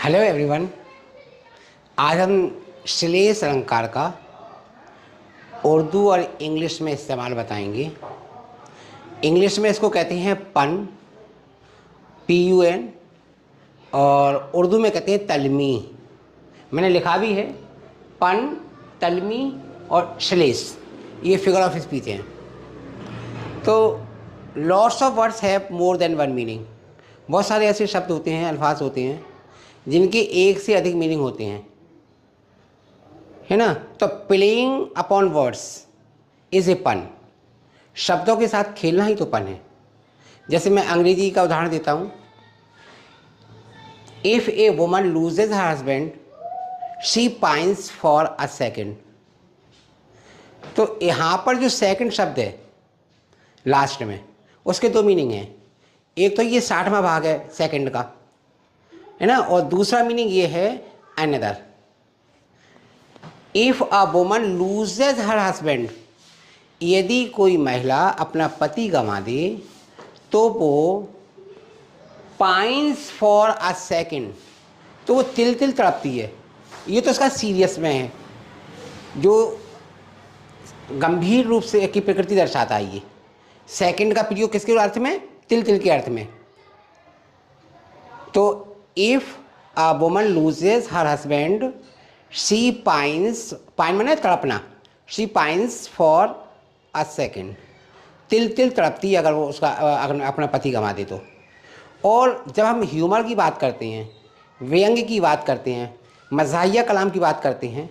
Hello everyone. आज हम श्लेष अलंकार का उर्दू और इंग्लिश में इस्तेमाल बताएंगे। इंग्लिश में इसको कहते हैं पन, PUN, और उर्दू में कहते हैं तलमी। मैंने लिखा भी है पन, तलमी और श्लेष, ये फिगर ऑफ स्पीच हैं। तो lots of words have more than one meaning. बहुत सारे ऐसे शब्द होते हैं, अल्फाज होते हैं जिनके एक से अधिक मीनिंग होते हैं, है ना। तो playing upon words is a पन। शब्दों के साथ खेलना ही तो पन है। जैसे मैं अंग्रेजी का उदाहरण देता हूँ। If a woman loses her husband she pines for a second. तो यहाँ पर जो सेकंड शब्द है लास्ट में, उसके दो मीनिंग हैं। एक तो ये 60वां भाग है सेकंड का, है ना, और दूसरा मीनिंग ये है another. If a woman loses her husband, यदि कोई महिला अपना पति गंवा दे तो वो पाइंस फॉर अ सेकेंड, तो वो तिल तिल तड़पती है। ये तो इसका सीरियस में है, जो गंभीर रूप से की प्रकृति दर्शाता है। ये सेकंड का प्रयोग किसके अर्थ में? तिल तिल के अर्थ में। तो if a woman loses her husband she pines, pine माने तड़पना, she pines for a second, तिल तिल तड़पती है अगर वो उसका अगर अपना पति गंवा दे तो। और जब हम ह्यूमर की बात करते हैं, व्यंग्य की बात करते हैं, मज़ाहिया कलाम की बात करते हैं,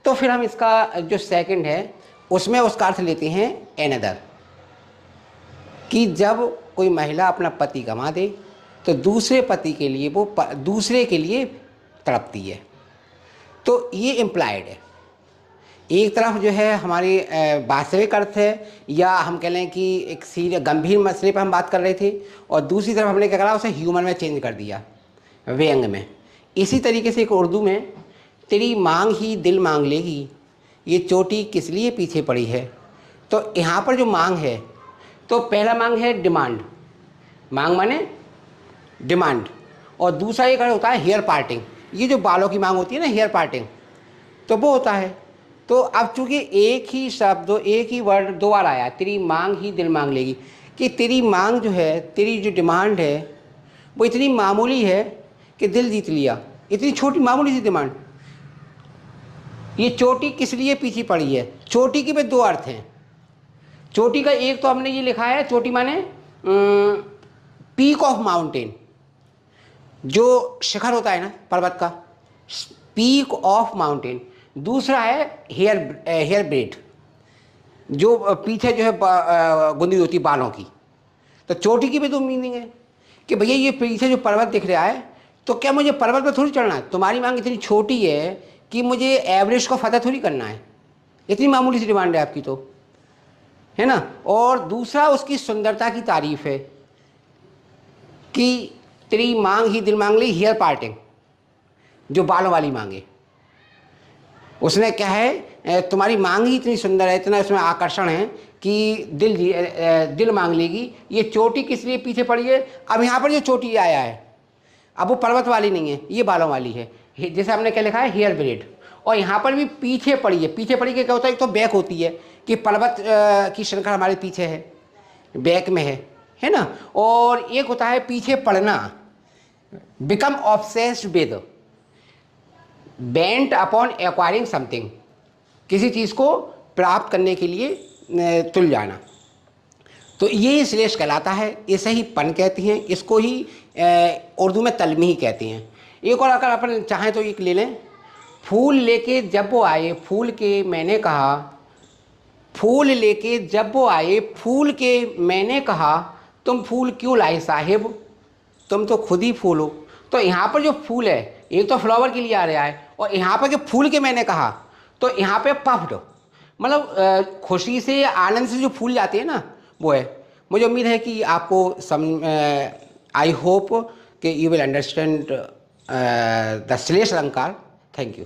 तो फिर हम इसका जो सेकंड है उसमें उसका अर्थ लेते हैं एनदर, कि जब कोई महिला अपना पति गंवा दे तो दूसरे पति के लिए वो दूसरे के लिए तड़पती है। तो ये इम्प्लाइड है। एक तरफ जो है हमारी वास्तविक अर्थ है, या हम कह लें कि एक सीरियस गंभीर मसले पर हम बात कर रहे थे, और दूसरी तरफ हमने क्या करा, उसे ह्यूमर में चेंज कर दिया, व्यंग्य में। इसी तरीके से एक उर्दू में तेरी मांग ही दिल मांग लेगी, ये चोटी किस लिए पीछे पड़ी है। तो यहाँ पर जो मांग है, तो पहला मांग है डिमांड, मांग माने डिमांड, और दूसरा एक होता है हेयर पार्टिंग। ये जो बालों की मांग होती है ना, हेयर पार्टिंग, तो वो होता है। तो अब चूंकि एक ही शब्द, एक ही वर्ड दो बार आया, तेरी मांग ही दिल मांग लेगी, कि तेरी मांग जो है, तेरी जो डिमांड है वो इतनी मामूली है कि दिल जीत लिया। इतनी छोटी मामूली सी डिमांड। ये चोटी किस लिए पीछे पड़ी है, चोटी के भी दो अर्थ हैं। चोटी का एक तो हमने ये लिखा है, चोटी माने पीक ऑफ माउंटेन, जो शिखर होता है ना पर्वत का, पीक ऑफ माउंटेन। दूसरा है हेयर ब्रेड, जो पीछे जो है गुंदी होती है बालों की। तो चोटी की भी दो मीनिंग है कि भैया ये पीछे जो पर्वत दिख रहा है, तो क्या मुझे पर्वत पर थोड़ी चढ़ना है, तुम्हारी मांग इतनी छोटी है कि मुझे एवरेस्ट को फतह थोड़ी करना है, इतनी मामूली सी डिमांड है आपकी, तो है ना। और दूसरा उसकी सुंदरता की तारीफ है कि तेरी मांग ही दिल मांग ली, हेयर पार्टिंग, जो बालों वाली मांगे। उसने क्या है, तुम्हारी मांग ही इतनी सुंदर है, इतना इसमें आकर्षण है कि दिल मांग लेगी। ये चोटी किस लिए पीछे पड़ी है? अब यहाँ पर जो चोटी आया है, अब वो पर्वत वाली नहीं है, ये बालों वाली है। जैसे हमने क्या लिखा है, हेयर ब्रेड। और यहाँ पर भी पीछे पड़ी है। पीछे पड़ी के क्या होता है, एक तो बैक होती है कि पर्वत की श्रृंखला हमारे पीछे है, बैक में है ना। और एक होता है पीछे पड़ना, become obsessed with, bent upon acquiring something, किसी चीज़ को प्राप्त करने के लिए तुल जाना। तो ये श्लेष कहलाता है, इसे ही पन कहती हैं, इसको ही उर्दू में तलमी ही कहती हैं। एक और अगर अपन चाहें तो एक ले लें, फूल लेके जब वो आए फूल के मैंने कहा, फूल लेके जब वो आए फूल के मैंने कहा, तुम फूल क्यों लाए साहिब, तुम तो खुद ही फूल हो। तो यहाँ पर जो फूल है, एक तो फ्लावर के लिए आ रहा है, और यहाँ पर जो फूल के मैंने कहा, तो यहाँ पे पफ्ड, मतलब खुशी से, आनंद से जो फूल जाते हैं ना, वो है। मुझे उम्मीद है कि आपको आई होप कि यू विल अंडरस्टैंड द श्लेष अलंकार। Thank you.